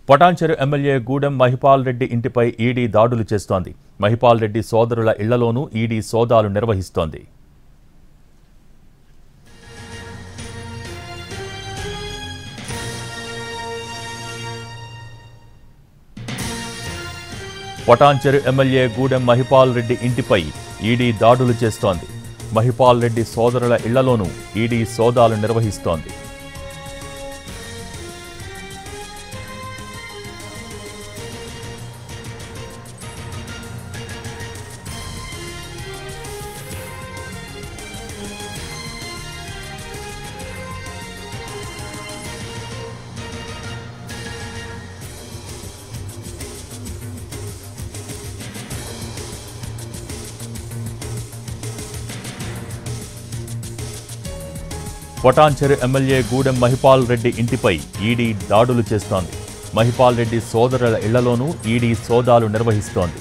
Patancheru MLA Gudem Mahipal Reddy ఇంటిపై ED దాడులు చేస్తోంది. మహిపాల్ రెడ్డి సోదరుల ఇళ్లలోనూ ఈడీ సోదాలు నిర్వహిస్తోంది. పటాన్చెరు ఎమ్మెల్యే గూడెం మహిపాల్ రెడ్డి ఇంటిపై ఈడీ దాడులు చేస్తోంది. మహిపాల్ రెడ్డి సోదరుల ఇళ్లలోనూ ఈడీ సోదాలు నిర్వహిస్తోంది. పటాన్చెరు ఎమ్మెల్యే గూడెం మహిపాల్ రెడ్డి ఇంటిపై ఈడీ దాడులు చేస్తోంది. మహిపాల్ రెడ్డి సోదరుల ఇళ్లలోనూ ఈడీ సోదాలు నిర్వహిస్తోంది.